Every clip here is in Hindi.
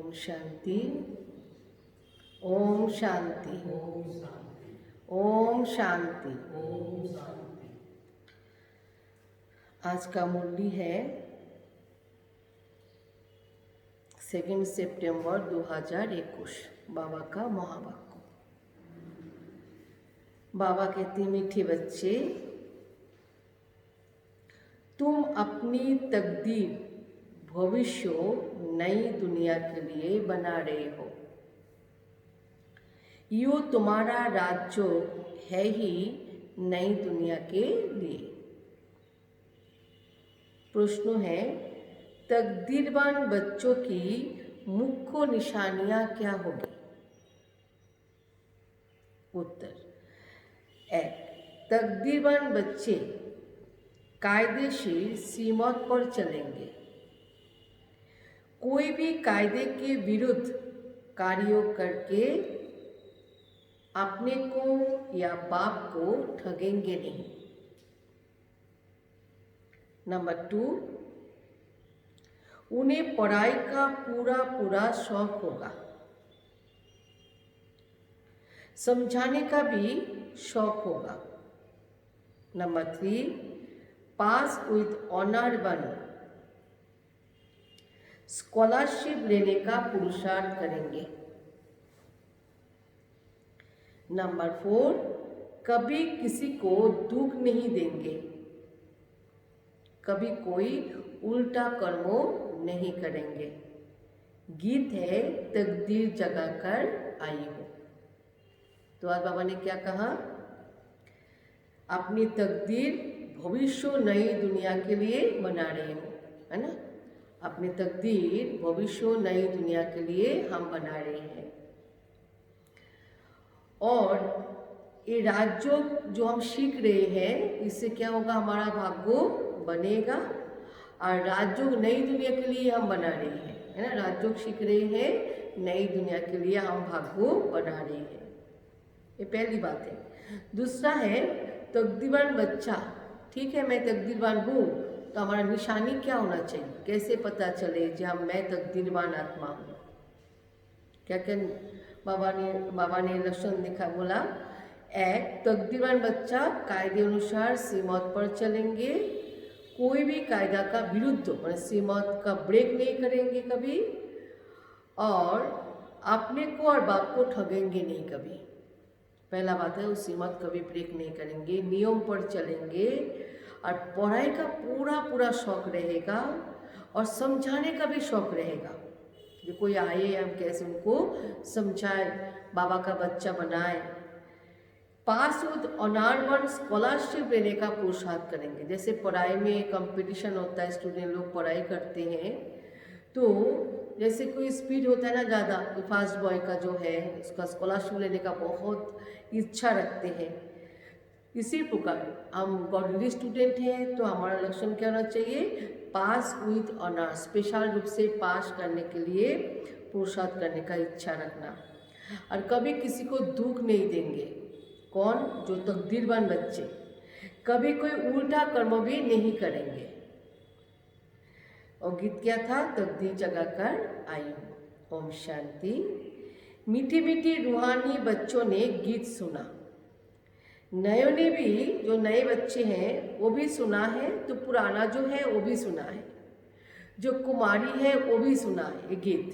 ओम शांति, ओम शांति, ओम शांति। आज का मुरली है 2 सितंबर 2021, बाबा का महावाक्य। बाबा कहते, मीठे बच्चे, तुम अपनी तकदीर भविष्य नई दुनिया के लिए बना रहे हो। यो तुम्हारा राज्य है ही नई दुनिया के लिए। प्रश्न है, तकदीरवान बच्चों की मुख्य निशानियां क्या होगी? उत्तर, 1. तकदीरवान बच्चे कायदेशीर सीमा पर चलेंगे। कोई भी कायदे के विरुद्ध कार्यों करके अपने को या बाप को ठगेंगे नहीं। नंबर 2, उन्हें पढ़ाई का पूरा शौक होगा। समझाने का भी शौक होगा। नंबर 3, पास विद ऑनर बनो, स्कॉलरशिप लेने का पुरुषार्थ करेंगे। नंबर 4, कभी किसी को दुख नहीं देंगे, कभी कोई उल्टा कर्म नहीं करेंगे। गीत है, तकदीर जगा कर आई हो। तो आज बाबा ने क्या कहा? अपनी तकदीर भविष्य नई दुनिया के लिए बना रहे हो, है ना। अपनी तकदीर भविष्य नई दुनिया के लिए हम बना रहे हैं। और ये राजयोग जो हम सीख रहे हैं, इससे क्या होगा? हमारा भाग्य बनेगा। और राजयोग नई दुनिया के लिए हम बना रहे हैं, है ना। राजयोग सीख रहे हैं, नई दुनिया के लिए हम भाग्य बना रहे हैं। ये पहली बात है। दूसरा है, तकदीरवान बच्चा। ठीक है, मैं तकदीरवान हूँ, तो हमारा निशानी क्या होना चाहिए? कैसे पता चले जब मैं तकदीरवान आत्मा हूँ? क्या क्या बाबा ने लक्षण दिखा, बोला। 1, तकदीरवान बच्चा कायदे अनुसार सीमात पर चलेंगे। कोई भी कायदा का विरुद्ध मतलब सीमात का ब्रेक नहीं करेंगे कभी। और अपने को और बाप को ठगेंगे नहीं कभी। पहला बात है, उस सीमात कभी ब्रेक नहीं करेंगे, नियम पर चलेंगे। और पढ़ाई का पूरा शौक रहेगा और समझाने का भी शौक रहेगा। जो कोई आए, हम कैसे उनको समझाए, बाबा का बच्चा बनाए। पास विद ऑनर वन, स्कॉलरशिप लेने का पुरुषार्थ करेंगे। जैसे पढ़ाई में कंपटीशन होता है, स्टूडेंट लोग पढ़ाई करते हैं, तो जैसे कोई स्पीड होता है ना ज़्यादा, तो फास्ट बॉय का जो है उसका स्कॉलरशिप लेने का बहुत इच्छा रखते हैं। इसी प्रकार हम गॉडली स्टूडेंट हैं, तो हमारा लक्ष्य क्या होना चाहिए? पास विद ऑनर, स्पेशल रूप से पास करने के लिए पुरुषार्थ करने का इच्छा रखना। और कभी किसी को दुख नहीं देंगे। कौन? जो तकदीरवान बच्चे। कभी कोई उल्टा कर्म भी नहीं करेंगे। और गीत क्या था? तकदीर जगा कर आई हूँ। ओम शांति। मीठी मीठी रूहानी बच्चों ने गीत सुना। नयों ने भी, जो नए बच्चे हैं वो भी सुना है, तो पुराना जो है वो भी सुना है, जो कुमारी है वो भी सुना है ये गीत।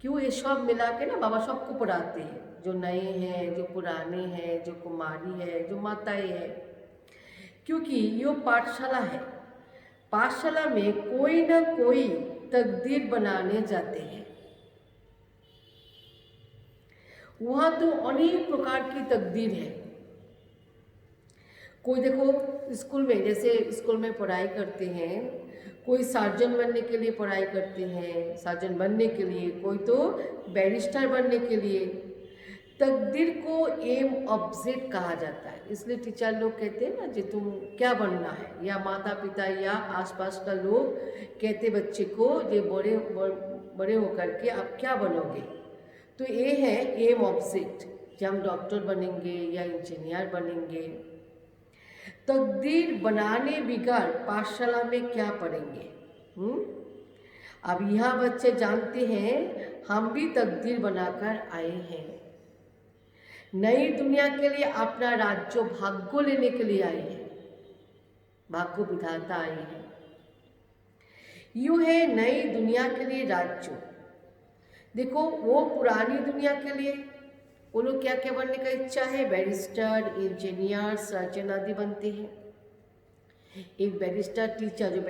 क्यों? ये सब मिला के ना बाबा सबको पढ़ाते हैं, जो नए हैं, जो पुराने हैं, जो कुमारी है, जो माताएं हैं। क्योंकि ये पाठशाला है। पाठशाला में कोई ना कोई तकदीर बनाने जाते हैं। वहाँ तो अनेक प्रकार की तकदीर है। कोई देखो स्कूल में, जैसे स्कूल में पढ़ाई करते हैं, कोई सर्जन बनने के लिए पढ़ाई करते हैं, सर्जन बनने के लिए, कोई तो बैरिस्टर बनने के लिए। तकदीर को एम ऑब्जेक्ट कहा जाता है। इसलिए टीचर लोग कहते हैं ना, जो तुम क्या बनना है, या माता पिता या आसपास का लोग कहते बच्चे को, जो बड़े होकर के आप क्या बनोगे, तो ये है एम ऑब्जेक्ट, जब हम डॉक्टर बनेंगे या इंजीनियर बनेंगे। तकदीर बनाने बिगाड़ पाठशाला में क्या पढ़ेंगे? अब यहाँ बच्चे जानते हैं हम भी तकदीर बनाकर आए हैं, नई दुनिया के लिए अपना राज्य भाग्य लेने के लिए आए हैं, भाग्य विधाता आए हैं। यूं है नई दुनिया के लिए राज्य। देखो वो पुरानी दुनिया के लिए वो लोग क्या क्या बनने का इच्छा है, बैरिस्टर, इंजीनियर, सर्जन आदि बनते हैं। एक बैरिस्टर टीचर, जो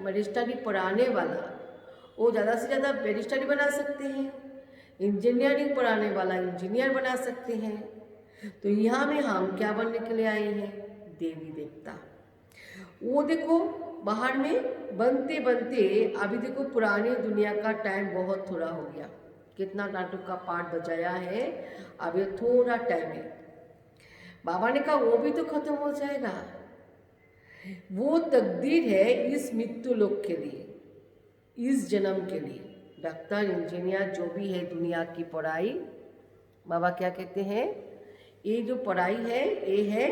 बैरिस्टर भी पढ़ाने वाला, वो ज़्यादा से ज़्यादा बैरिस्टर ही बना सकते हैं। इंजीनियरिंग पढ़ाने वाला इंजीनियर बना सकते हैं। तो यहाँ में हम क्या बनने के लिए आए हैं, देवी देवता। वो देखो बाहर में बनते बनते अभी देखो पुरानी दुनिया का टाइम बहुत थोड़ा हो गया, कितना नाटक का पार्ट बजाया है, अभी थोड़ा टाइम है। बाबा ने कहा वो भी तो खत्म हो जाएगा। वो तकदीर है इस मृत्यु लोक के लिए, इस जन्म के लिए। डॉक्टर, इंजीनियर जो भी है दुनिया की पढ़ाई, बाबा क्या कहते हैं, ये जो पढ़ाई है ये है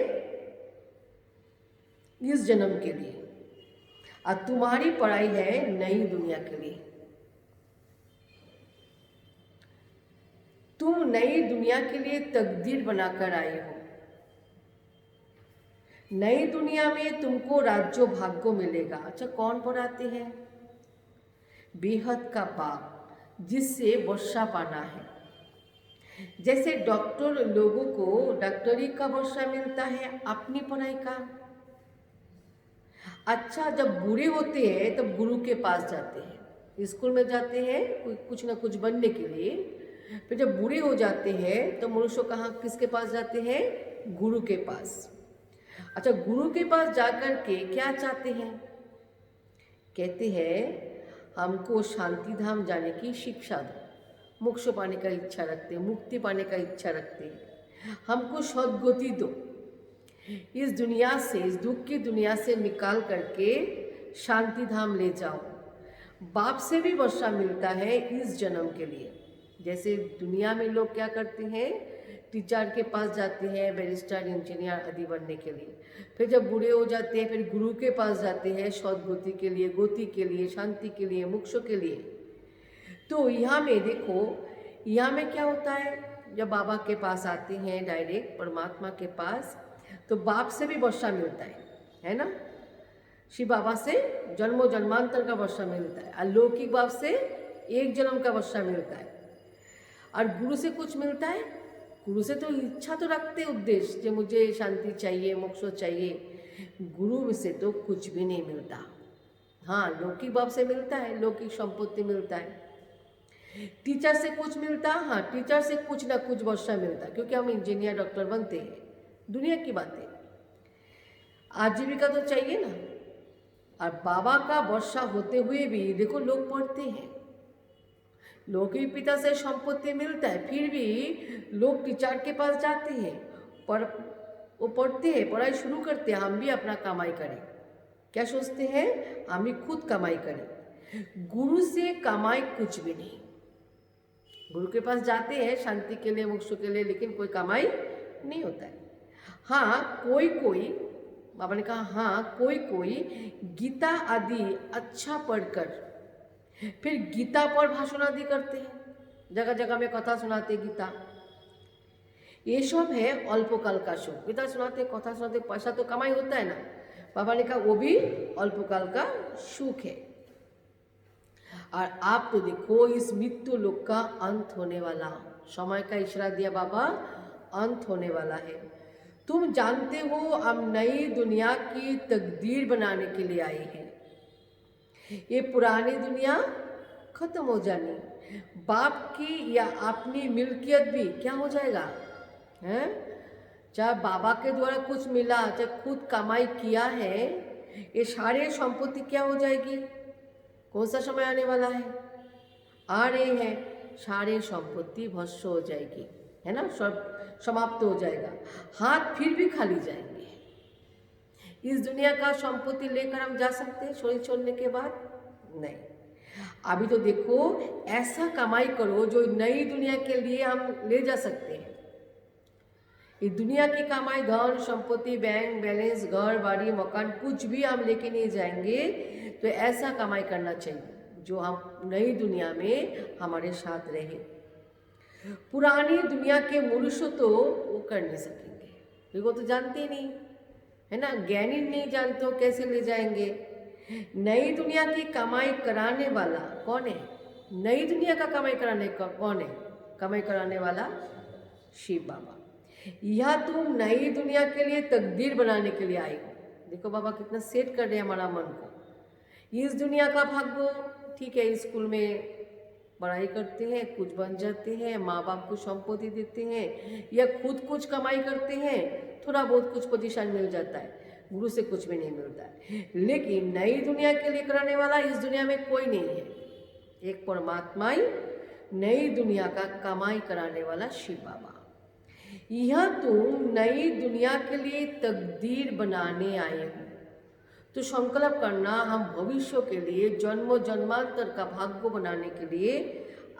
इस जन्म के लिए, और तुम्हारी पढ़ाई है नई दुनिया के लिए। तुम नई दुनिया के लिए तकदीर बनाकर आए हो। नई दुनिया में तुमको राज्य भाग्य मिलेगा। अच्छा, कौन पढ़ाते हैं, बेहद का बाप, जिससे वर्षा पाना है। जैसे डॉक्टर लोगों को डॉक्टरी का वर्षा मिलता है अपनी पढ़ाई का। अच्छा, जब बूढ़े होते हैं तब गुरु के पास जाते हैं, स्कूल में जाते हैं कुछ ना कुछ बनने के लिए। फिर जब बूढ़े हो जाते हैं तो मनुष्य कहाँ किसके पास जाते हैं, गुरु के पास। अच्छा, गुरु के पास जाकर के क्या चाहते हैं, कहते हैं हमको शांति धाम जाने की शिक्षा दो, मोक्ष पाने का इच्छा रखते हैं, मुक्ति पाने का इच्छा रखते हैं, हमको सद्गति दो, इस दुनिया से, इस दुख की दुनिया से निकाल करके शांति धाम ले जाओ। बाप से भी वर्षा मिलता है इस जन्म के लिए। जैसे दुनिया में लोग क्या करते हैं, टीचर के पास जाते हैं, बैरिस्टर, इंजीनियर आदि बनने के लिए। फिर जब बूढ़े हो जाते हैं फिर गुरु के पास जाते हैं सद्गति के लिए, गति के लिए, शांति के लिए, मोक्ष के लिए। तो यहाँ में देखो, यहाँ में क्या होता है, जब बाबा के पास आते हैं डायरेक्ट परमात्मा के पास, तो बाप से भी वर्षा मिलता है ना। शिव बाबा से जन्मों जन्मांतर का वर्षा मिलता है, अलौकिक बाप से एक जन्म का वर्षा मिलता है। और गुरु से कुछ मिलता है, गुरु से तो इच्छा तो रखते उद्देश्य, जो मुझे शांति चाहिए, मोक्ष चाहिए। गुरु से तो कुछ भी नहीं मिलता। हाँ, लौकिक बाप से मिलता है, लौकिक संपत्ति मिलता है। टीचर से कुछ मिलता, हाँ टीचर से कुछ ना कुछ वर्षा मिलता, क्योंकि हम इंजीनियर डॉक्टर बनते हैं, दुनिया की बातें, आजीविका तो चाहिए ना। और बाबा का वर्षा होते हुए भी देखो लोग पढ़ते हैं, लौकिक पिता से संपत्ति मिलता है, फिर भी लोग टीचर के पास जाते हैं, पर वो पढ़ते हैं, पढ़ाई शुरू करते हैं, हम भी अपना कमाई करें। क्या सोचते हैं, हम भी खुद कमाई करें। गुरु से कमाई कुछ भी नहीं। गुरु के पास जाते हैं शांति के लिए, मोक्ष के लिए, लेकिन कोई कमाई नहीं होता है। हाँ कोई कोई, बाबा ने कहा हाँ कोई कोई गीता आदि अच्छा पढ़कर फिर गीता पर भाषण आदि करते हैं, जगह जगह में कथा सुनाते गीता। ये सब है अल्पकाल का सुख। गीता सुनाते, कथा सुनाते, पैसा तो कमाई होता है ना। बाबा ने कहा वो भी अल्पकाल का सुख है। और आप तो देखो इस मृत्यु लोक का अंत होने वाला, समय का इशारा दिया बाबा, अंत होने वाला है। तुम जानते हो हम नई दुनिया की तकदीर बनाने के लिए आए हैं। ये पुरानी दुनिया खत्म हो जानी, बाप की या अपनी मिल्कियत भी क्या हो जाएगा, हैं? चाहे बाबा के द्वारा कुछ मिला, चाहे खुद कमाई किया है, ये सारे संपत्ति क्या हो जाएगी। कौन सा समय आने वाला है, आ रहे हैं, सारे संपत्ति भस्म हो जाएगी, है ना, सब समाप्त हो जाएगा। हाथ फिर भी खाली जाएंगे। इस दुनिया का संपत्ति लेकर हम जा सकते हैं शरीर छोड़ने के बाद? नहीं। अभी तो देखो ऐसा कमाई करो जो नई दुनिया के लिए हम ले जा सकते हैं। ये दुनिया की कमाई, धन संपत्ति, बैंक बैलेंस, घर बाड़ी मकान, कुछ भी हम लेके नहीं जाएंगे। तो ऐसा कमाई करना चाहिए जो हम नई दुनिया में हमारे साथ रहे। पुरानी दुनिया के मनुष्य तो वो कर नहीं सकेंगे, क्योंकि वो तो जानते ही नहीं, है ना, ज्ञानी नहीं जानते हो कैसे ले जाएंगे। नई दुनिया की कमाई कराने वाला कौन है? नई दुनिया का कमाई कराने का कौन है? कमाई कराने वाला शिव बाबा। यह तुम नई दुनिया के लिए तकदीर बनाने के लिए आए हो। देखो बाबा कितना सेट कर रहे हैं हमारा मन को। इस दुनिया का भाग्य ठीक है, स्कूल में पढ़ाई करते हैं, कुछ बन जाते हैं, माँ बाप को संपत्ति देते हैं, या खुद कुछ कमाई करते हैं, थोड़ा बहुत कुछ पोजीशन मिल जाता है, गुरु से कुछ भी नहीं मिलता है। लेकिन नई दुनिया के लिए कराने वाला इस दुनिया में कोई नहीं है, एक परमात्मा ही नई दुनिया का कमाई कराने वाला शिव बाबा। यह तुम नई दुनिया के लिए तकदीर बनाने आए हो, तो संकल्प करना हम भविष्य के लिए जन्म जन्मांतर का भाग्य बनाने के लिए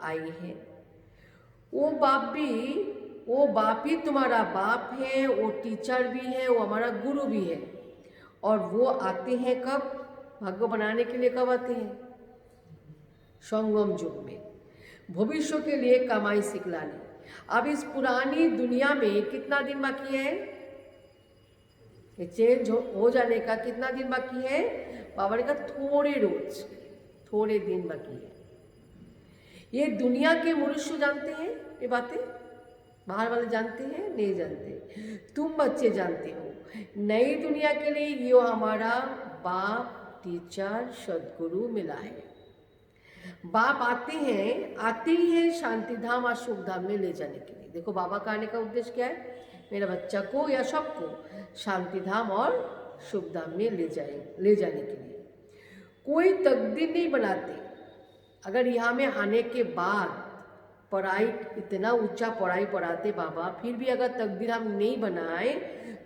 आए हैं। वो बाप ही तुम्हारा बाप है, वो टीचर भी है, वो हमारा गुरु भी है। और वो आते हैं कब? भाग्य बनाने के लिए कब आते हैं? संगम युग में, भविष्य के लिए कमाई सिखलाने। अब इस पुरानी दुनिया में कितना दिन बाकी है? ये चेंज हो जाने का कितना दिन बाकी है? बाबा ने कहा थोड़े दिन बाकी है। ये दुनिया के मनुष्य जानते हैं ये बातें, बाहर वाले जानते हैं? नहीं जानते। तुम बच्चे जानते हो। नई दुनिया के लिए ये हमारा बाप टीचर सदगुरु मिला है। बाप आते ही हैं शांति धाम और सुख धाम में ले जाने के लिए। देखो बाबा का आने का उद्देश्य क्या है? मेरा बच्चा को या सबको शांति धाम और सुख धाम में ले जाने के लिए। कोई तकदीर नहीं बनाते। अगर यहाँ में आने के बाद पढ़ाई, इतना ऊंचा पढ़ाई पढ़ाते बाबा, फिर भी अगर तकदीर हम नहीं बनाए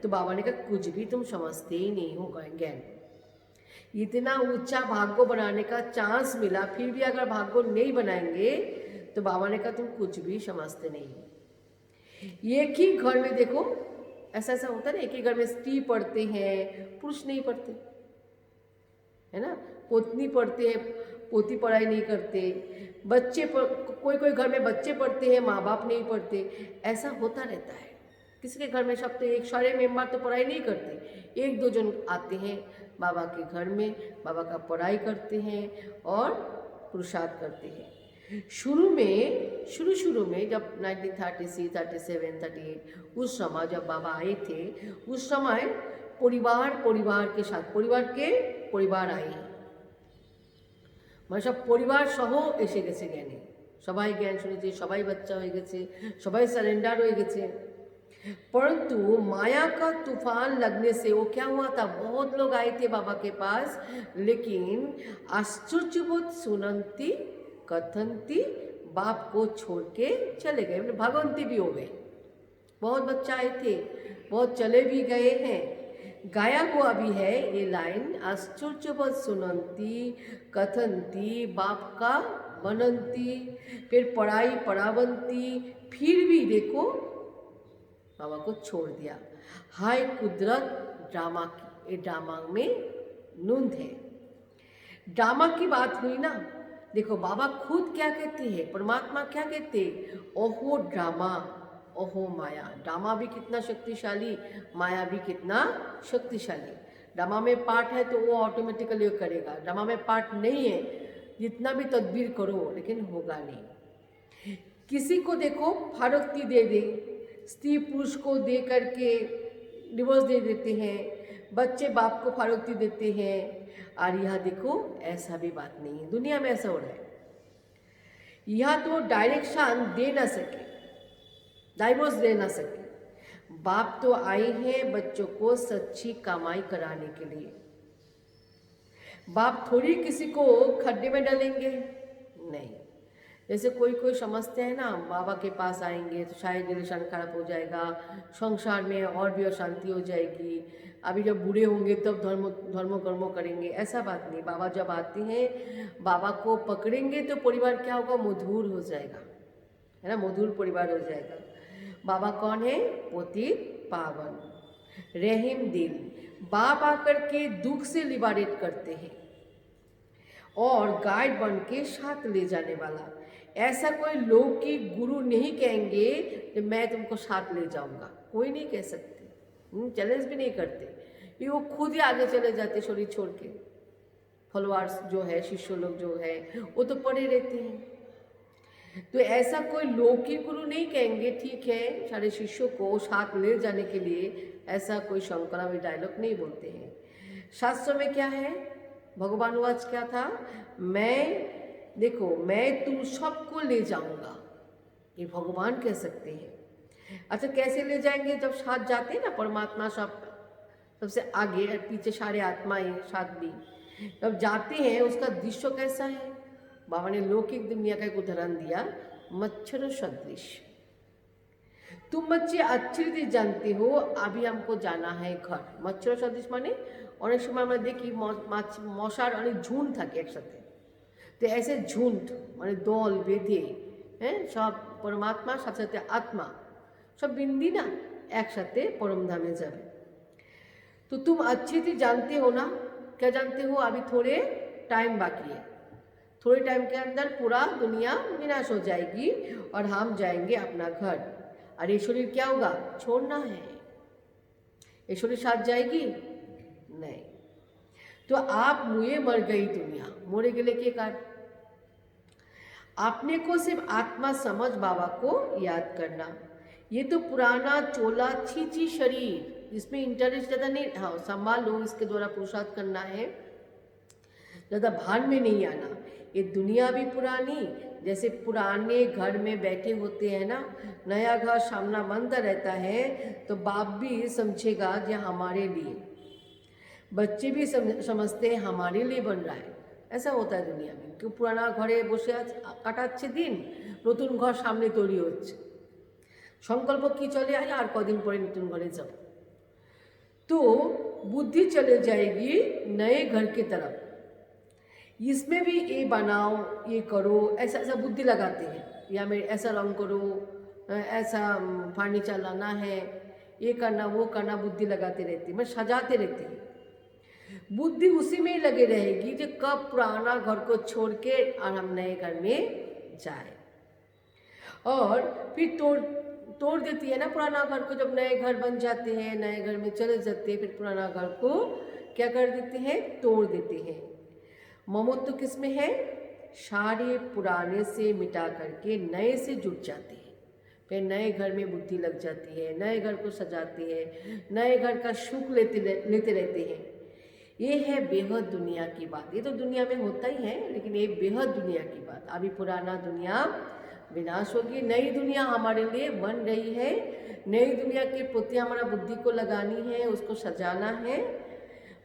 तो बाबा ने कहा कुछ भी तुम समझते ही नहीं हो ज्ञान। इतना ऊंचा भाग्य बनाने का चांस मिला, फिर भी अगर भाग्य नहीं बनाएंगे तो बाबा ने कहा तुम कुछ भी समझते नहीं हो। एक ही घर में देखो ऐसा होता है ना, एक ही घर में स्त्री पढ़ते हैं, पुरुष नहीं पढ़ते, है ना, पत्नी पढ़ते हैं, पोती पढ़ाई नहीं करते, बच्चे कोई घर में बच्चे पढ़ते हैं, माँ बाप नहीं पढ़ते, ऐसा होता रहता है। किसी के घर में सब तो एक सारे मेम्बर तो पढ़ाई नहीं करते, एक दो जन आते हैं बाबा के घर में, बाबा का पढ़ाई करते हैं और पुरुषार्थ करते हैं। शुरू में जब 1936, 37, 38 उस समय जब बाबा आए थे, उस समय परिवार के साथ परिवार आए हैं, मतलब परिवार सह एसे गेছে জ্ঞানে, সবাই জ্ঞান শুনেছে, সবাই বাচ্চা হয়ে গেছে, সবাই সারেন্ডার হয়ে গেছে। परंतु माया का तूफान लगने से वो क्या हुआ था, बहुत लोग आए थे बाबा के पास, लेकिन आश्चर्यबोध सुनंती कथंती बाप को छोड़ के चले गए, मतलब भगवंती भी हो गए। बहुत बच्चा आए थे, बहुत चले भी गए हैं। गाया हुआ भी है ये लाइन, आश्चर्यबोध सुनंती कथंती बाप का मनंती, फिर पढ़ाई पढ़ावंती, फिर भी देखो बाबा को छोड़ दिया। हाय कुदरत ड्रामा की, ये ड्रामा में नूंद है। ड्रामा की बात हुई ना, देखो बाबा खुद क्या कहते हैं, परमात्मा क्या कहते हैं, ओहो ड्रामा ओहो माया। ड्रामा भी कितना शक्तिशाली, माया भी कितना शक्तिशाली। ड्रामा में पार्ट है तो वो ऑटोमेटिकली करेगा, ड्रामा में पार्ट नहीं है, जितना भी तदबीर करो लेकिन होगा नहीं। किसी को देखो फारोक्ती दे दे, स्त्री पुरुष को दे करके डिवोर्स दे देते हैं, बच्चे बाप को फारोक्ती देते हैं, और यह देखो ऐसा भी बात नहीं है, दुनिया में ऐसा हो रहा है। यह तो डायरेक्शन दे ना सके, डाइवोर्स दे ना सके। बाप तो आए हैं बच्चों को सच्ची कमाई कराने के लिए। बाप थोड़ी किसी को खड्डे में डालेंगे, नहीं। जैसे कोई समझते हैं ना, बाबा के पास आएंगे तो शायद रिलेशन खराब हो जाएगा, संसार में और भी अशांति हो जाएगी, अभी जब बूढ़े होंगे तब धर्म कर्म करेंगे, ऐसा बात नहीं। बाबा जब आते हैं, बाबा को पकड़ेंगे तो परिवार क्या होगा, मधुर हो जाएगा, है ना, मधुर परिवार हो जाएगा। बाबा कौन है, पतित पावन रहीम दिल। बाप आकर के दुख से लिबरेट करते हैं, और गाइड बन के साथ ले जाने वाला। ऐसा कोई लौकिक गुरु नहीं कहेंगे कि मैं तुमको साथ ले जाऊंगा, कोई नहीं कह सकते, चैलेंज भी नहीं करते, ये वो खुद ही आगे चले जाते शरीर छोड़ के। फॉलोअर्स जो है, शिष्य लोग जो है, वो तो पड़े रहते हैं। तो ऐसा कोई लौकिक गुरु नहीं कहेंगे ठीक है सारे शिष्यों को साथ ले जाने के लिए, ऐसा कोई शंकरावी डायलॉग नहीं बोलते हैं। शास्त्र में क्या है, भगवान वाच क्या था, मैं तुम सबको ले जाऊंगा, ये भगवान कह सकते हैं। अच्छा कैसे ले जाएंगे, जब साथ जाते हैं ना परमात्मा सबसे आगे और पीछे सारे आत्माएं साथ भी, जब जाते हैं उसका दृश्य कैसा है। बाबा ने लौकिक दुनिया का एक उदाहरण दिया, मच्छर सदृश। तुम बच्चे अच्छी रीति जानते हो, अभी हमको जाना है घर। मच्छर सदृश माने অনেক সময় আমরা দেখি মশার অনেক ঝুঁড থাকে একসাথে, তো ऐसे ঝুঁড মানে দল বেঁধে, হ্যাঁ, সব পরমাত্মার সাথে সাথে আত্মা সব बिंदी ना एक साथे परम धामे जाए। तो तुम अच्छी थी जानते हो ना, क्या जानते हो, अभी थोड़े टाइम बाकी है, थोड़े टाइम के अंदर पूरा दुनिया विनाश हो जाएगी और हम जाएंगे अपना घर। और ये शरीर क्या होगा, छोड़ना है, ये शरीर साथ जाएगी नहीं। तो आप मुए मर गई दुनिया, मोरे गले के कारण आपने को सिर्फ आत्मा समझ बाबा को याद करना। ये तो पुराना चोला छीची शरीर, इसमें इंटरेस्ट ज़्यादा नहीं, हाँ संभाल लो, इसके द्वारा पुरुषार्थ करना है, ज़्यादा भान में नहीं आना। ये दुनिया भी पुरानी, जैसे पुराने घर में बैठे होते हैं ना, नया घर सामना बंद रहता है तो बाप भी समझेगा जो हमारे लिए, बच्चे भी समझते हैं हमारे लिए बन रहा है। ऐसा होता है दुनिया में, कि पुराना घरे बसे काटाচ্ছে दिन, नतून घर सामने तैरी होच्छे, संकल्प की चले आए और कदिन पर नतून घरे जाओ, तो बुद्धि चले जाएगी नए घर की तरफ। इसमें भी ये बनाओ, ये करो, ऐसा ऐसा बुद्धि लगाते हैं, या मेरे ऐसा रंग करो, ऐसा फर्नीचर लाना है, ये करना वो करना, बुद्धि लगाते रहते हैं, मैं सजाते रहते हैं। बुद्धि उसी में ही लगे रहेगी जो कब पुराना घर को छोड़ के और हम नए घर में जाए। और फिर तोड़ देती है ना पुराना घर को, जब नए घर बन जाते हैं, नए घर में चले जाते हैं, फिर पुराना घर को क्या कर देते हैं, तोड़ देते हैं। ममत्व तो किस में है, सारे पुराने से मिटा करके नए से जुट जाते हैं, फिर नए घर में बुद्धि लग जाती है, नए घर को सजाते हैं, नए घर का सुख लेते रहते हैं। ये है बेहद दुनिया की बात। ये तो दुनिया में होता ही है, लेकिन ये बेहद दुनिया की बात। अभी पुराना दुनिया विनाश होगी, नई दुनिया हमारे लिए बन रही है। नई दुनिया के प्रति हमारा बुद्धि को लगानी है, उसको सजाना है।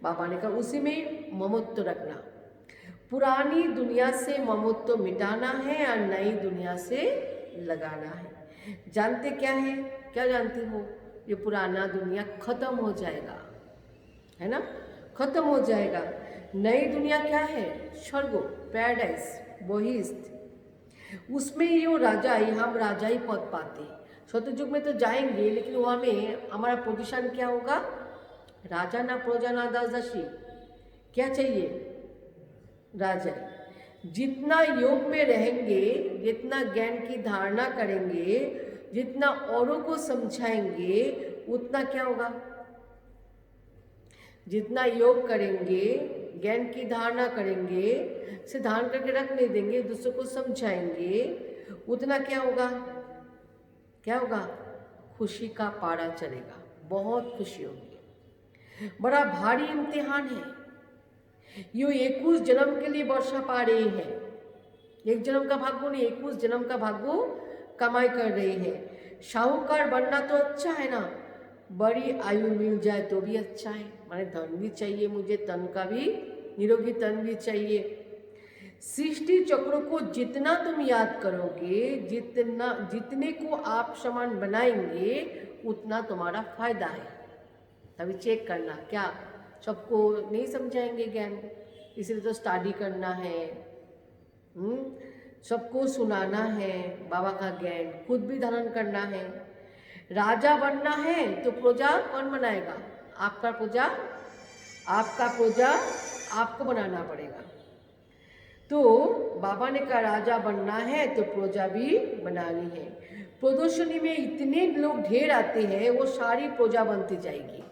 बाबा ने कहा उसी में ममत्व रखना, पुरानी दुनिया से ममत्व मिटाना है और नई दुनिया से लगाना है। जानते क्या है, क्या जानते हो, ये पुराना दुनिया खत्म हो जाएगा, है ना, खत्म हो जाएगा। नई दुनिया क्या है, स्वर्ग, पैराडाइज, बहिष्ठ, उसमें ये राजा ही, हम राजा ही पद पाते। सतयुग में तो जाएंगे, लेकिन वहाँ में हमारा पोजीशन क्या होगा, राजा ना प्रजा ना दास दासी, क्या चाहिए, राजा। जितना योग में रहेंगे, जितना ज्ञान की धारणा करेंगे, जितना औरों को समझाएंगे, उतना क्या होगा, जितना योग करेंगे, ज्ञान की धारणा करेंगे, से धारण करके रख नहीं देंगे, दूसरों को समझाएंगे, उतना क्या होगा, क्या होगा, खुशी का पारा चलेगा, बहुत खुशी होगी। बड़ा भारी इम्तिहान है, यो 21 जन्म के लिए वर्षा पा रही है। एक जन्म का भाग्य नहीं, 21 जन्म का भाग्य कमाई कर रही है। साहूकार बनना तो अच्छा है ना, बड़ी आयु मिल जाए तो भी अच्छा है, माने धन भी चाहिए मुझे, तन का भी, निरोगी तन भी चाहिए। सृष्टि चक्र को जितना तुम याद करोगे, जितने को आप समान बनाएंगे, उतना तुम्हारा फायदा है। तभी चेक करना, क्या सबको नहीं समझाएंगे ज्ञान, इसलिए तो स्टडी करना है, सबको सुनाना है बाबा का ज्ञान, खुद भी धारण करना है। राजा बनना है तो प्रजा कौन बनाएगा, आपका प्रजा आपको बनाना पड़ेगा। तो बाबा ने कहा राजा बनना है तो प्रजा भी बनानी है। प्रदर्शनी में इतने लोग ढेर आते हैं, वो सारी प्रजा बनती जाएगी,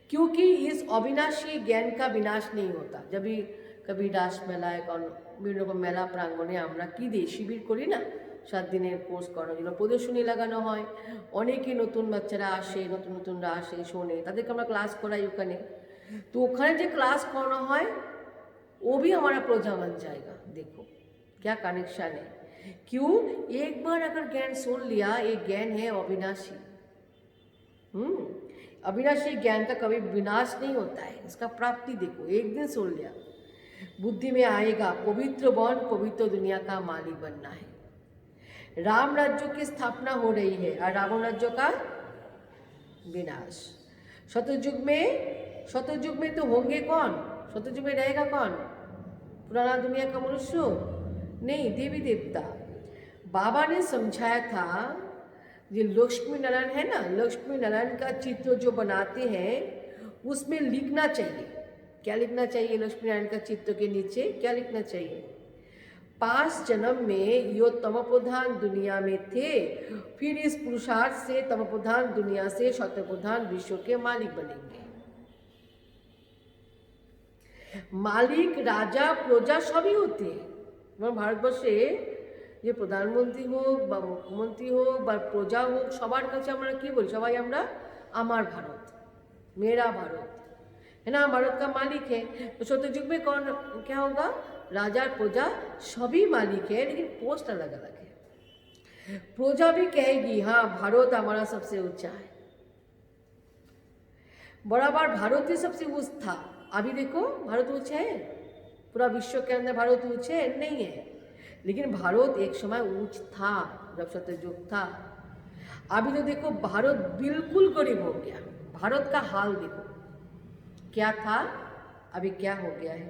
क्योंकि इस अविनाशी ज्ञान का विनाश नहीं होता। जब भी कभी रास मेलाয় বিভিন্ন রকম মেলা প্রাঙ্গণে আমরা কী দিই, শিবির করি না, 7 দিনের কোর্স করানোর জন্য প্রদর্শনী লাগানো হয়। অনেকে নতুন বাচ্চারা আসে, নতুন নতুনরা আসে, শোনে, তাদেরকে আমরা ক্লাস করাই ওখানে। तो ওখানে যে ক্লাস করানো হয় वो भी हमारा प्रजा बन जाएगा। देखो क्या कनेक्शन है। क्यों? एक बार अगर ज्ञान सुन लिया, ये ज्ञान है अविनाशी। अविनाशी ज्ञान का कभी विनाश नहीं होता है, इसका प्राप्ति देखो, एक दिन सुन लिया बुद्धि में आएगा, पवित्र वन पवित्र दुनिया का मालिक बनना है। राम राज्य की स्थापना हो रही है और रावण राज्य का विनाश। शतयुग में तो होंगे कौन? शतयुग में रहेगा कौन? पुराना दुनिया का मनुष्य नहीं, देवी देवता। बाबा ने समझाया था, ये लक्ष्मी नारायण है ना, लक्ष्मी नारायण का चित्र जो बनाते हैं उसमें लिखना चाहिए। क्या लिखना चाहिए? लक्ष्मी नारायण का चित्र के नीचे क्या लिखना चाहिए? 5 जन्म में यो तमप्रधान दुनिया में थे, फिर इस पुरुषार्थ से तमप्रधान दुनिया से शतप्रधान विश्व के मालिक बनेंगे। मालिक राजा प्रजा सभी होते हैं। भारतवर्षे যে প্রধানমন্ত্রী হোক বা মুখ্যমন্ত্রী হোক বা প্রজা হোক, সবার কাছে আমরা কি বলি? সবাই আমরা আমার ভারত, मेरा भारत है ना, भारत का मालिक है। तो सत्ययुग में कौन क्या होगा? राजा प्रजा सभी मालिक है, लेकिन पोस्ट अलग अलग है। प्रजा भी कहेगी हाँ भारत हमारा सबसे ऊंचा है। बराबर भारत ही सबसे ऊंच था। अभी देखो भारत ऊंचा है? पूरा विश्व के अंदर भारत ऊंचे नहीं है, लेकिन भारत एक समय ऊंच था जब सत्ययुग था। अभी तो देखो भारत बिल्कुल गरीब हो गया। भारत का हाल देखो क्या था, अभी क्या हो गया है।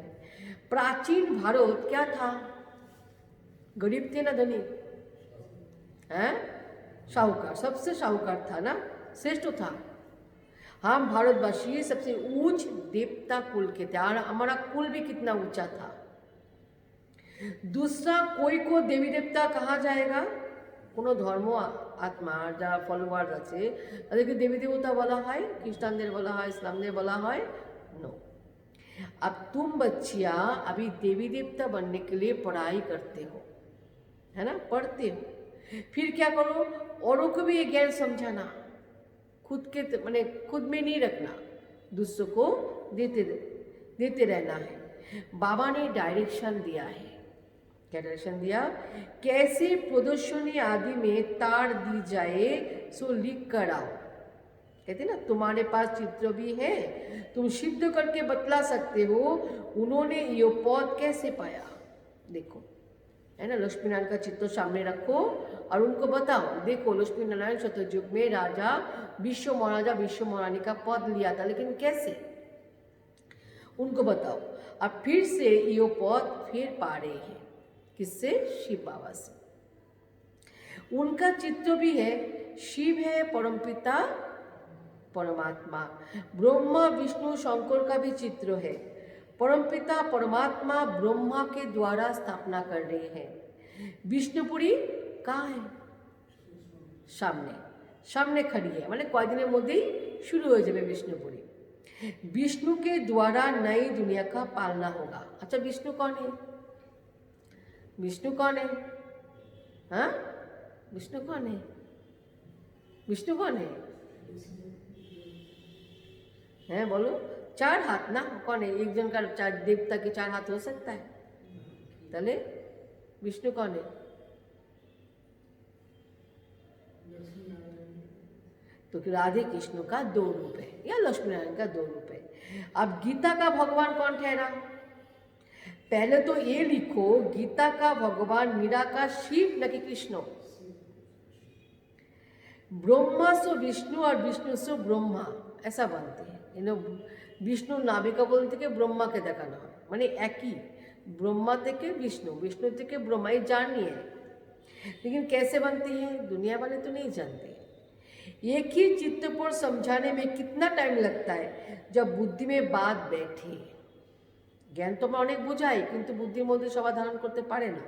प्राचीन भारत क्या था? गरीब थे ना धनी? हैं? साहूकार, सबसे साहूकार था ना, श्रेष्ठ था। हम भारतवासी सबसे ऊंच देवता कुल के थे, और हमारा कुल भी कितना ऊंचा था। दूसरा कोई को देवी देवता कहा जाएगा? কোনো ধর্ম আত্মার যারা ফলোয়ার আছে তাদেরকে দেবী দেবতা বলা হয়, খ্রিস্টানদের বলা হয়, ইসলামদের বলা হয় नो। अब तुम बच्चियां अभी देवी देवता बनने के लिए पढ़ाई करते हो, है ना, पढ़ते हो, फिर क्या करो? औरों को भी ये ज्ञान समझाना, खुद के माने खुद में नहीं रखना, दूसरों को देते रहना है। बाबा ने डायरेक्शन दिया है। क्या डायरेक्शन दिया? कैसे प्रदर्शनी आदि में तार दी जाए सो लिख कर आओ। कहते ना तुम्हारे पास चित्र भी है, तुम सिद्ध करके बतला सकते हो उन्होंने ये पद कैसे पाया। देखो है ना, लक्ष्मी नारायण का चित्र सामने रखो और उनको बताओ, देखो लक्ष्मी नारायण सत्ययुग में राजा विश्व महाराजा विश्व महारानी का पद लिया था, लेकिन कैसे, उनको बताओ। अब फिर से ये पद फिर पा रहे हैं, किससे? शिव बाबा से। उनका चित्र भी है, शिव है परमपिता परमात्मा, ब्रह्मा विष्णु शंकर का भी चित्र है। परमपिता परमात्मा ब्रह्मा के द्वारा स्थापना कर रहे हैं। विष्णुपुरी कहाँ है? सामने सामने खड़ी है, माने कई दिनों मध्य ही शुरू हो जाए विष्णुपुरी। विष्णु के द्वारा नई दुनिया का पालना होगा। अच्छा विष्णु कौन है? विष्णु कौन है? हाँ, विष्णु कौन है? विष्णु कौन है? हैं बोलो? 4 हाथ ना, कौन है? एक जन का 4 देवता के 4 हाथ हो सकता है? तले विष्णु कौन है? तो राधे कृष्ण का 2 रूप है या लक्ष्मी नारायण का 2 रूप है। अब गीता का भगवान कौन ठहरा? पहले तो ये लिखो गीता का भगवान निराकार शिव न कि कृष्ण। ब्रह्मा सो विष्णु और विष्णु सो ब्रह्मा, ऐसा बनते हैं। विष्णु नाभिका बोलते के ब्रह्मा के देखाना হয়, মানে একই ब्रह्मा থেকে विष्णु, विष्णु থেকে ब्रह्मा, ये जानी है, लेकिन कैसे बनती है दुनिया वाले तो नहीं जानते। एक ही चित्त पर समझाने में कितना टाइम लगता है जब बुद्धि में बात बैठे। জ্ঞান তো আমরা অনেক বোঝাই, কিন্তু বুদ্ধির মধ্যে সবাই ধারণ করতে পারে না।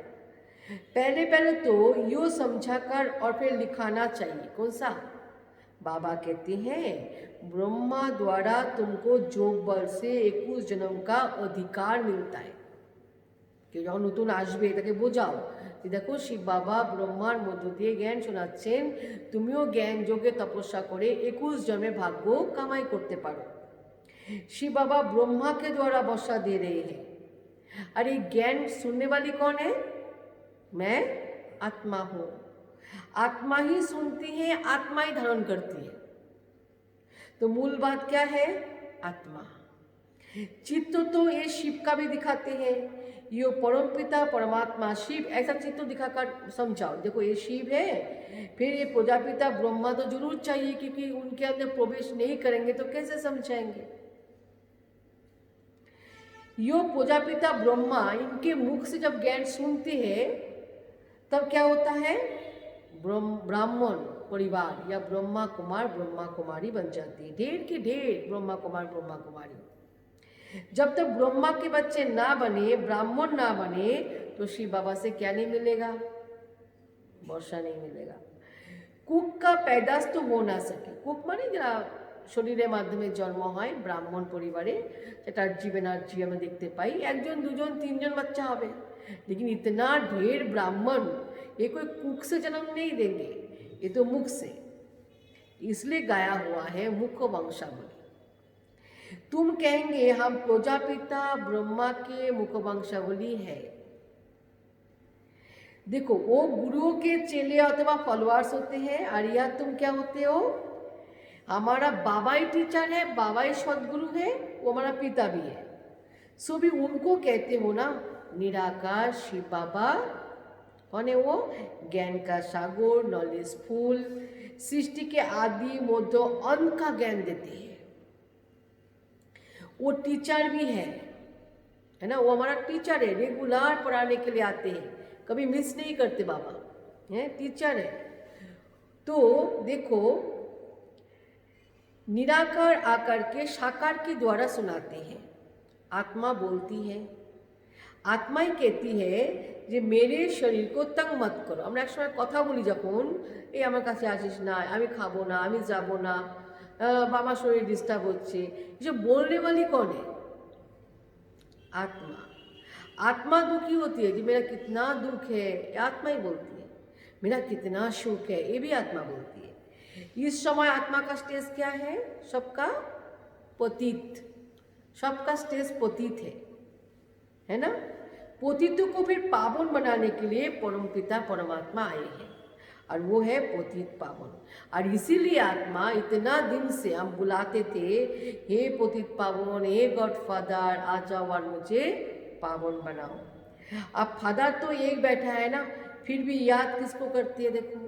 पहले पहले तो यो समझाकर और फिर लिखाना चाहिए। कौन सा? बाबा कहते हैं ब्रह्मा द्वारा तुमको जोग बल से 21 जन्म का अधिकार मिलता है। কেউ যখন নতুন আসবে তাকে বোঝাও যে দেখো শিব বাবা ব্রহ্মার মধ্য দিয়ে জ্ঞান শোনাচ্ছেন, তুমিও জ্ঞান যোগে তপস্যা করে 21 জন্মের ভাগ্য কামাই করতে পারো। शिव बाबा ब्रह्मा के द्वारा वर्षा दे रहे हैं। और ये ज्ञान सुनने वाली कौन है? मैं आत्मा हूँ। आत्मा ही सुनती है, आत्मा ही धारण करती है। तो मूल बात क्या है? आत्मा। चित्त तो ये शिव का भी दिखाते हैं, ये परमपिता परमात्मा शिव, ऐसा चित्त दिखाकर समझाओ। देखो ये शिव है, फिर ये प्रजापिता ब्रह्मा तो जरूर चाहिए, क्योंकि उनके अंदर प्रवेश नहीं करेंगे तो कैसे समझाएंगे। यो प्रजापिता ब्रह्मा इनके मुख से जब ज्ञान सुनते हैं तब क्या होता है? ब्राह्मण परिवार या ब्रह्मा कुमार ब्रह्मा कुमारी बन जाती है। ढेर की ढेर ब्रह्मा कुमार ब्रह्मा कुमारी। जब तक ब्रह्मा के बच्चे ना बने, ब्राह्मण ना बने, तो शिव बाबा से क्या नहीं मिलेगा? वर्षा नहीं मिलेगा। कुक का पैदाश तो हो ना सके। कुक माने जरा শরীরের মাধ্যমে জন্ম হয় ব্রাহ্মণ পরিবারে, সেটা জীবনার্জি আমরা দেখতে পাই, 1 জন 2 জন 3 জন बच्चा হবে। लेकिन इतना ढेर ब्राह्मण ये कोई कुक से जन्म नहीं देंगे, ये तो मुख से, इसलिए गाया हुआ है मुख वंशावली। तुम कहेंगे हम प्रजापिता ब्रह्मा के मुख वंशावली है। देखो वो गुरुओं के चेले अथवा फॉलोअर्स होते हैं, और या तुम क्या होते हो? हमारा बाबा ही टीचर है, बाबा ही सदगुरु है, वो हमारा पिता भी है। सो भी उनको कहते हो ना निराकार शिव बाबा। कौन है वो? ज्ञान का सागर, नॉलेज फुल, सृष्टि के आदि मध्य अंत का ज्ञान देते हैं। वो टीचर भी है ना, वो हमारा टीचर है, रेगुलर पढ़ाने के लिए आते हैं, कभी मिस नहीं करते बाबा, है टीचर है। तो देखो निराकार आकर के साकार के द्वारा सुनाते हैं। आत्मा बोलती है, आत्मा ही कहती है যে मेरे शरीर को तंग मत करो। আমরা এক সময় কথা বলি যখন, এই আমার কাছে আসিস না, আমি খাবো না, আমি যাব না, বা আমার শরীর ডিস্টার্ব হচ্ছে, এসব बोलने वाली कौन है? आत्मा। आत्मा दुखी होती है कि मेरा कितना दुख है, आत्मा ही बोलती है। मेरा कितना सुख है, ये भी आत्मा बोलती है। इस समय आत्मा का स्टेज क्या है? सबका पतित, सबका स्टेज पतित है ना। पतितों को फिर पावन बनाने के लिए परमपिता परमात्मा आए हैं, और वो है पतित पावन। और इसीलिए आत्मा इतना दिन से हम बुलाते थे, हे पतित पावन, हे गॉडफादर आ जाओ और मुझे पावन बनाओ। अब फादर तो एक बैठा है ना, फिर भी याद किसको करती है? देखो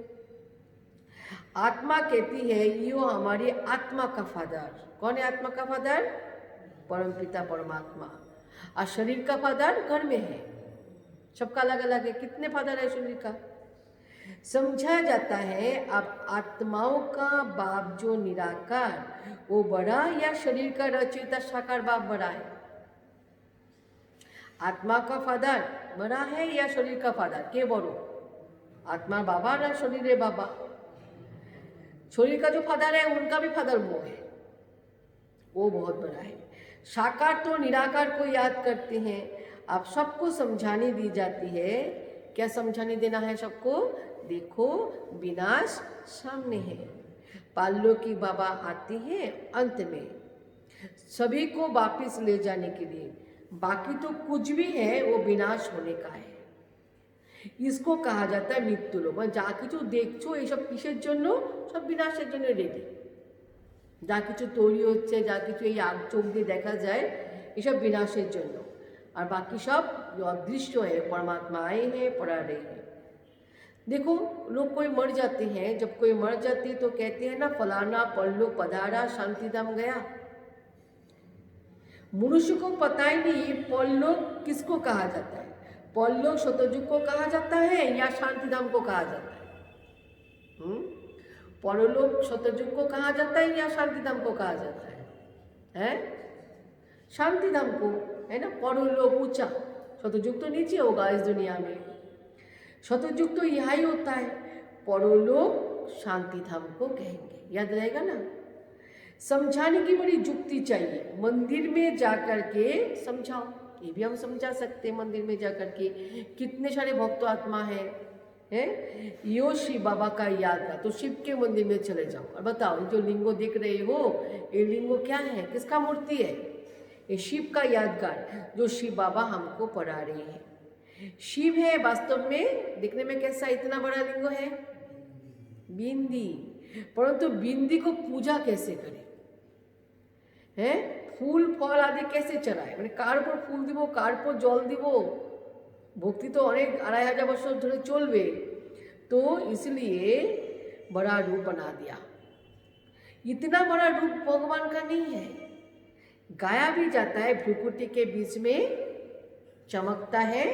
आत्मा कहती है यो हमारी आत्मा का फादर। कौन है आत्मा का फादर? परमपिता परमात्मा। और शरीर का फादर घर में है, सबका अलग अलग है। कितने फादर है शरीर का? समझा जाता है अब आत्माओं का बाप जो निराकार वो बड़ा, या शरीर का रचयिता साकार बाप बड़ा है? आत्मा का फादर बड़ा है या शरीर का फादर? के बड़ो? आत्मा बाबा ना शरीर बाबा? शरीर का जो फादर है उनका भी फादर वो है, वो बहुत बड़ा है। साकार तो निराकार को याद करते हैं। अब सबको समझाने दी जाती है। क्या समझाने देना है सबको? देखो विनाश सामने है, पाल्लो की बाबा आती है अंत में सभी को वापिस ले जाने के लिए। बाकी तो कुछ भी है वो विनाश होने का है। इसको कहा जाता है मृत्यु लोक। যা কিছু দেখছো এইসব কিসের জন্য? সব বিনাশের জন্য রেডি। যা কিছু তৈরি হচ্ছে, যা কিছু এই চোখ দিয়ে দেখা যায়, এসব বিনাশের জন্য। और बाकी सब जो अदृश्य है परमात्मा आए हैं, पढ़ा रहे हैं। देखो लोग कोई मर जाते हैं, जब कोई मर जाती है तो कहते हैं ना फलाना पल्लो पधारा शांतिधाम गया। मनुष्य को पता ही नहीं परलोक किसको कहा जाता है। परलोक शतजुग को कहा जाता है या शांतिधाम को कहा जाता है? परलोक शतजुग को कहा जाता है या शांतिधाम को कहा जाता है? शांतिधाम को। है ना, परलोक ऊंचा, शतयुग तो नीचे होगा इस दुनिया में, शतयुग तो यहाँ ही होता है, परलोक शांति धाम को कहेंगे, याद रहेगा ना। समझाने की बड़ी युक्ति चाहिए, मंदिर में जाकर के समझाओ, ये भी हम समझा सकते हैं मंदिर में जाकर के, कितने सारे भक्त आत्मा है यो शिव बाबा का याद है तो शिव के मंदिर में चले जाओ और बताओ जो लिंगो देख रहे हो ये लिंगो क्या है, किसका मूर्ति है, ये शिव का यादगार जो शिव बाबा हमको पढ़ा रहे हैं। शिव है वास्तव में दिखने में कैसा, इतना बड़ा लिंगो है बिंदी, परंतु बिंदी को पूजा कैसे करें, है फूल फल आदि कैसे चढ़ाए, मैंने कार पर फूल দিব, कार पर जल দিব, भक्ति तो अनेक 2500 बছর धरे चलবে, तो इसलिए बड़ा रूप बना दिया। इतना बड़ा रूप भगवान का नहीं है, गाया भी जाता है भ्रुकुटी के बीच में चमकता है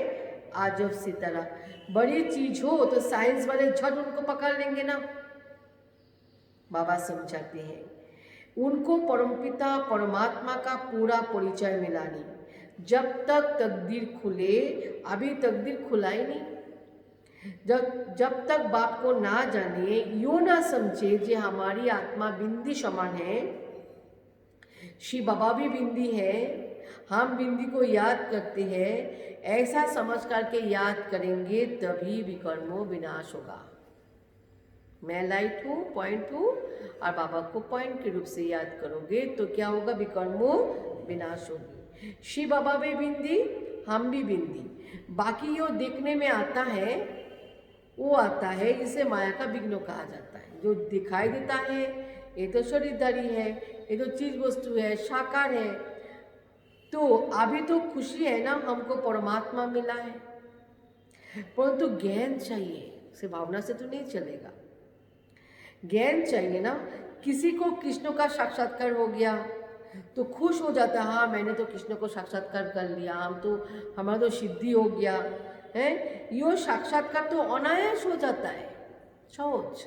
आजब सितारा, बड़ी चीज हो तो साइंस वाले झट उनको पकड़ लेंगे ना। बाबा समझाते हैं उनको परमपिता परमात्मा का पूरा परिचय मिला नहीं, जब तक तकदीर खुले, अभी तकदीर खुला ही नहीं, जब तक बाप को ना जाने, यो ना समझे जे हमारी आत्मा बिंदी समान है, शिव बाबा भी बिंदी है, हम बिंदी को याद करते हैं, ऐसा समझ करके याद करेंगे तभी विकर्मो विनाश होगा। मैं लाइट हूँ, पॉइंट हूँ और बाबा को पॉइंट के रूप से याद करोगे तो क्या होगा, विकर्मो विनाश होगी। शिव बाबा भी बिंदी, हम भी बिंदी, बाकी जो देखने में आता है वो आता है, इसे माया का विघ्न कहा जाता है। जो दिखाई देता है ये तो शरीरधारी है, ये तो चीज वस्तु है, साकार है, तो अभी तो खुशी है ना हमको परमात्मा मिला है, परंतु ज्ञान चाहिए, सिर्फ भावना से तो नहीं चलेगा, ज्ञान चाहिए ना। किसी को कृष्ण का साक्षात्कार हो गया तो खुश हो जाता है, हाँ मैंने तो कृष्ण को साक्षात्कार कर लिया, हम तो हमारा तो सिद्धि हो गया है, यो साक्षात्कार तो अनायास हो जाता है सोच।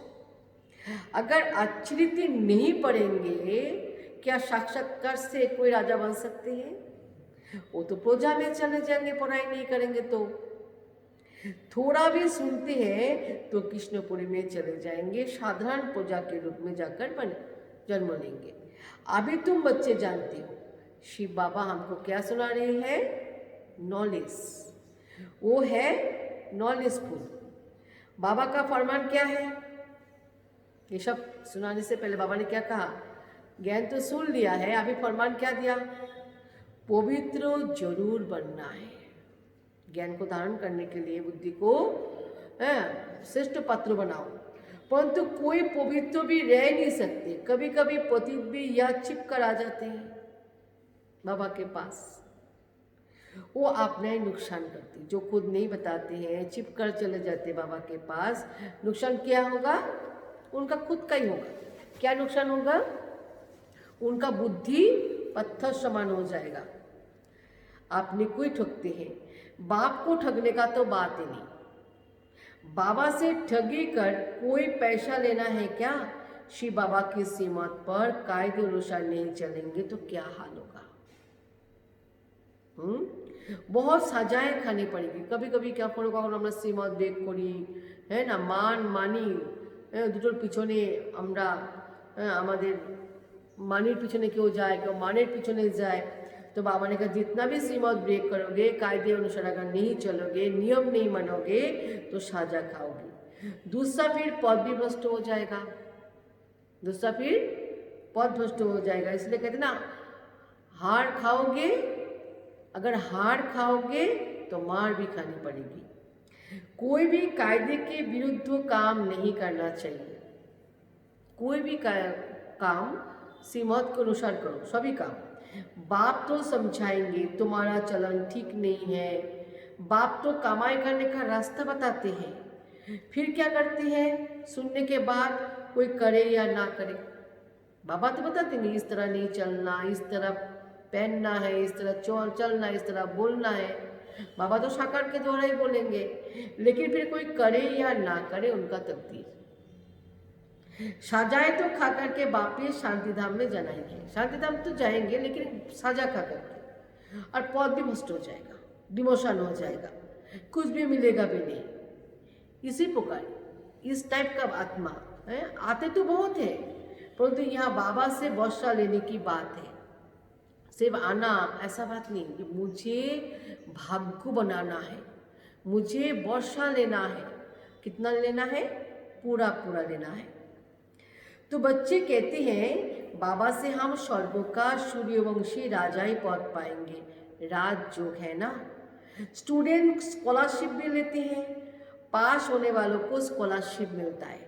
अगर अच्छी रीति नहीं पढ़ेंगे क्या साक्षात्कार से कोई राजा बन सकते हैं, वो तो प्रजा में चले जाएंगे पढ़ाई नहीं करेंगे तो, थोड़ा भी सुनते हैं तो कृष्णपुरी में चले जाएंगे, साधारण प्रजा के रूप में जाकर जन्म लेंगे। अभी तुम बच्चे जानते हो शिव बाबा हमको क्या सुना रहे हैं, नॉलेज, वो है नॉलेजफुल। बाबा का फरमान क्या है, ये सब सुनाने से पहले बाबा ने क्या कहा, ज्ञान तो सुन लिया है, अभी फरमान क्या दिया, पवित्र जरूर बनना है। ज्ञान को धारण करने के लिए बुद्धि को श्रेष्ठ पात्र बनाओ, परंतु कोई पवित्र भी रह नहीं सकते, कभी कभी पतित भी या छिप कर आ जाते हैं बाबा के पास, वो अपना ही नुकसान करते, जो खुद नहीं बताते हैं, छिप कर चले जाते बाबा के पास, नुकसान क्या होगा, उनका खुद का ही होगा। क्या नुकसान होगा, उनका बुद्धि पत्थर समान हो जाएगा। आपने कोई ठगते हैं, बाप को ठगने का तो बात ही नहीं, बाबा से ठगी कर कोई पैसा लेना है क्या, शिव बाबा की सीमत पर कायदे अनुसार नहीं चलेंगे तो क्या हाल होगा। बहुत सजाएं खानी पड़ेगी, कभी कभी क्या करो আমরা শ্রীমত বেগ করি, है ना, मान मानी দুটোর পিছনে আমরা আমাদের मानिर पीछे क्यों जाए, क्यों मानेर पीछे जाए, तो बाबा ने कहा जितना भी श्रीमत ब्रेक करोगे, कायदे अनुसार अगर नहीं चलोगे, नियम नहीं मानोगे तो साजा खाओगे, दूसरा फिर पद भी भ्रष्ट हो जाएगा, दूसरा फिर पद भ्रष्ट हो जाएगा। इसलिए कहते ना हार खाओगे, अगर हार खाओगे तो मार भी खानी पड़ेगी। कोई भी कायदे के विरुद्ध काम नहीं करना चाहिए, कोई भी काम सीमत के अनुसार करो, सभी काम। बाप तो समझाएंगे तुम्हारा चलन ठीक नहीं है, बाप तो कमाई करने का रास्ता बताते हैं, फिर क्या करते हैं, सुनने के बाद कोई करे या ना करे, बाबा तो बताते नहीं इस तरह नहीं चलना, इस तरह पहनना है, इस तरह चलना, इस तरह बोलना है, बाबा तो साकार के द्वारा ही बोलेंगे, लेकिन फिर कोई करे या ना करे उनका तकदीर। साजाए तो खाकर के वापिस शांति धाम में जाएंगे, शांति धाम तो जाएंगे लेकिन साजा खा करके, और पद भी भ्रष्ट हो जाएगा, डिमोशन हो जाएगा, कुछ भी मिलेगा भी नहीं। इसी प्रकार इस टाइप का आत्मा है, आते तो बहुत है, परंतु यहाँ बाबा से वर्षा लेने की बात है। सिर्फ आना ऐसा बात नहीं कि मुझे भाग्य बनाना है, मुझे वर्षा लेना है। कितना लेना है? पूरा पूरा लेना है। तो बच्चे कहते हैं बाबा से हम स्वर्गों का सूर्यवंशी राजा ही पद पाएंगे। राजयोग है ना। स्टूडेंट स्कॉलरशिप भी लेते हैं, पास होने वालों को स्कॉलरशिप मिलता है।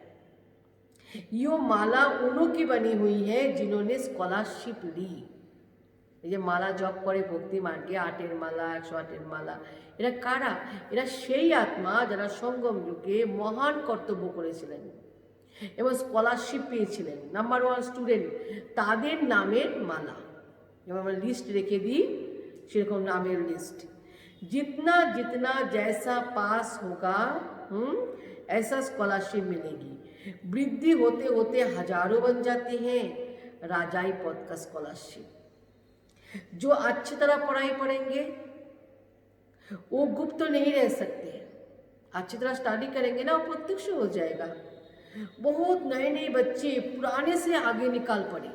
यो माला उन्हों की बनी हुई है जिन्होंने स्कॉलरशिप ली। এই যে মালা জপ করে ভক্তি মার্গে 8 মালা 108 মালা, এরা কারা? এরা সেই আত্মা যারা সঙ্গম যুগে মহান কর্তব্য করেছিলেন এবং স্কলারশিপ পেয়েছিলেন, নাম্বার 1 স্টুডেন্ট, তাদের নামের মালা। যেমন আমরা লিস্ট রেখে দিই সেরকম নামের লিস্ট। जितना जितना जैसा पास होगा ऐसा स्कॉलरशिप मिलेगी। वृद्धि होते होते हजारों बन जाते हैं राजाई पद का स्कॉलरशिप। जो अच्छी तरह पढ़ाई पढ़ेंगे वो गुप्त तो नहीं रह सकते, अच्छी तरह स्टडी करेंगे ना, वो प्रत्यक्ष हो जाएगा। बहुत नए नए बच्चे पुराने से आगे निकाल पड़े,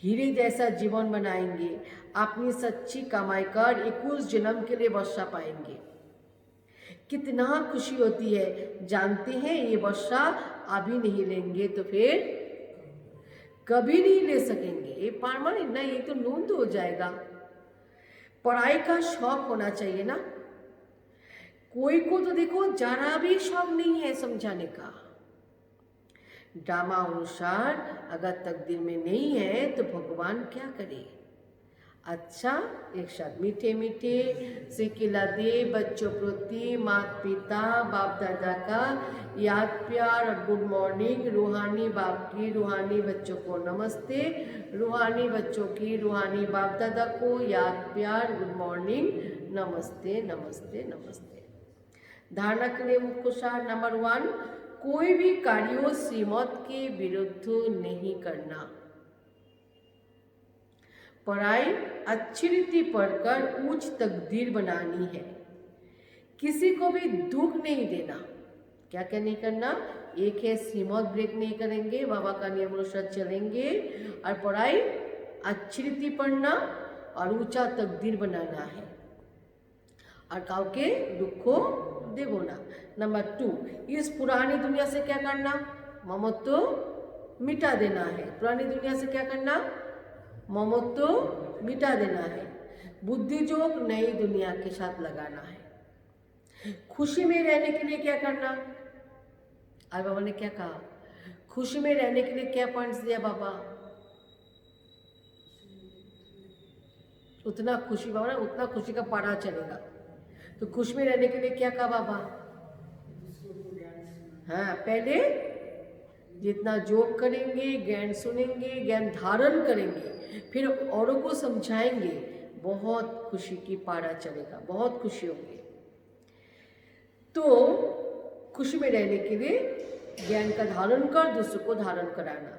हीरे जैसा जीवन बनाएंगे, अपनी सच्ची कमाई कर 21 जन्म के लिए वर्षा पाएंगे। कितना खुशी होती है। जानते हैं ये वर्षा अभी नहीं लेंगे तो फिर कभी नहीं ले सकेंगे। ये परमानेंट ना, ये तो नून तो हो जाएगा। पढ़ाई का शौक होना चाहिए ना। कोई को तो देखो जरा भी शौक नहीं है समझाने का। ड्रामा अनुसार अगर तकदीर में नहीं है तो भगवान क्या करे। अच्छा, एक साथ मीठे मीठे से खिलाते बच्चों प्रति माता पिता बाप दादा का याद प्यार और गुड मॉर्निंग। रूहानी बाप की रूहानी बच्चों को नमस्ते, रूहानी बच्चों की रूहानी बाप दादा को याद प्यार गुड मॉर्निंग, नमस्ते नमस्ते नमस्ते। धारणा के लिए मुख्य सार नंबर 1, कोई भी कार्यों श्रीमत के विरुद्ध नहीं करना। पढ़ाई अच्छी रीति पढ़कर उच्च तकदीर बनानी है। किसी को भी दुख नहीं देना। क्या क्या नहीं करना? एक है श्रीमत ब्रेक नहीं करेंगे, बाबा का नियम अनुसार चलेंगे, और पढ़ाई अच्छी रीति पढ़ना और ऊंचा तकदीर बनाना है, और काउ के दुखों देवो ना। नंबर 2, इस पुरानी दुनिया से क्या करना? ममत्व मिटा देना है। पुरानी दुनिया से क्या करना? ममत्व मिटा देना है। बुद्धि योग नई दुनिया के साथ लगाना है। खुशी में रहने के लिए क्या करना? आज बाबा ने क्या कहा? खुशी में रहने के लिए क्या पॉइंट्स दिया बाबा? उतना खुशी, बाबा ना उतना खुशी का पारा चलेगा। तो खुश में रहने के लिए क्या कहा बाबा? हाँ, पहले जितना जोग करेंगे, ज्ञान सुनेंगे, ज्ञान धारण करेंगे, फिर औरों को समझाएंगे, बहुत खुशी की पारा चलेगा, बहुत खुशी होगी। तो खुशी में रहने के लिए ज्ञान का धारण कर दूसरों को धारण कराना।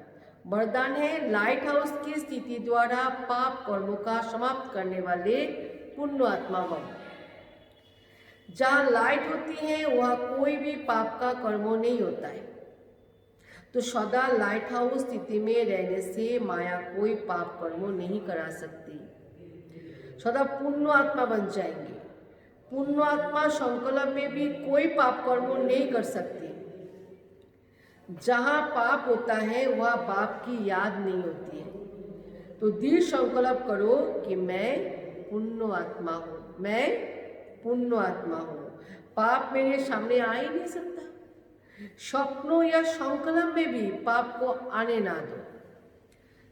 वरदान है लाइट हाउस की स्थिति द्वारा पाप कर्मों का समाप्त करने वाले पुण्य आत्मा बन। जहाँ लाइट होती है वहाँ कोई भी पाप का कर्म नहीं होता है। तो सदा लाइट हाउस स्थिति में रहने से माया कोई पाप कर्म नहीं करा सकती। सदा पुण्य आत्मा बन जाएंगे। पुण्य आत्मा संकल्प में भी कोई पाप कर्म नहीं कर सकती। जहाँ पाप होता है वहाँ पाप की याद नहीं होती है। तो दृढ़ संकल्प करो कि मैं पुण्य आत्मा हूँ, मैं पुण्य आत्मा हूँ, पाप मेरे सामने आ ही नहीं सकता। स्वप्नों या संकल्प में भी पाप को आने ना दो।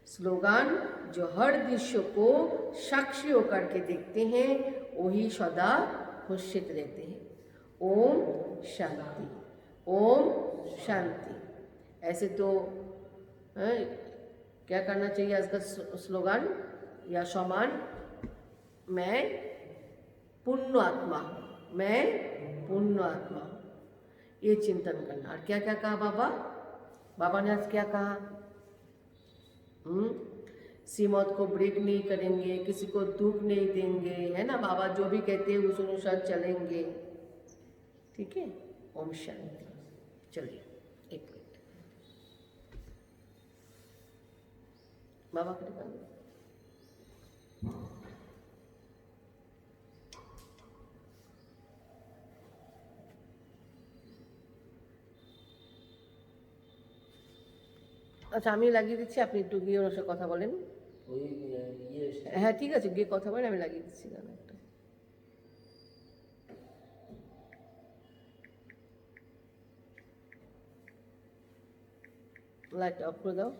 स्लोगान, जो हर दृश्य को साक्षी होकर के देखते हैं वही सदा खुशित रहते हैं। ओम शांति, ओम शांति। ऐसे तो क्या करना चाहिए आज का स्लोगान या सम्मान? मैं पुण्य आत्मा हूँ, मैं पुण्य आत्मा हूँ, ये चिंतन करना। और क्या क्या कहा बाबा? बाबा ने आज क्या कहा? सीमत को ब्रेक नहीं करेंगे, किसी को दुख नहीं देंगे, है ना। बाबा जो भी कहते हैं उस अनुसार चलेंगे। ठीक है। ओम शांति। चलिए एक मिनट बाबा कृपा। আচ্ছা আমি লাগিয়ে দিচ্ছি, আপনি একটু গিয়ে ওর সাথে কথা বলেন। হ্যাঁ ঠিক আছে, গিয়ে কথা বলেন, আমি লাগিয়ে দিচ্ছি গান একটা। লাইট অফ করে দাও।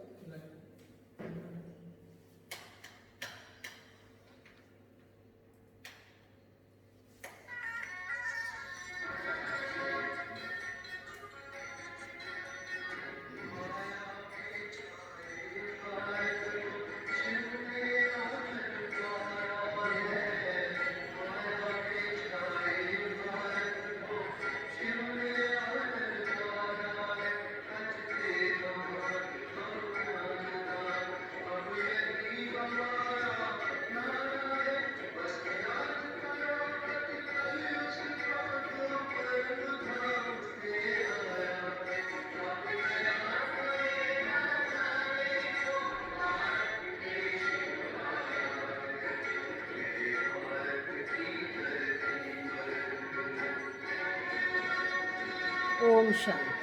ओम शांति।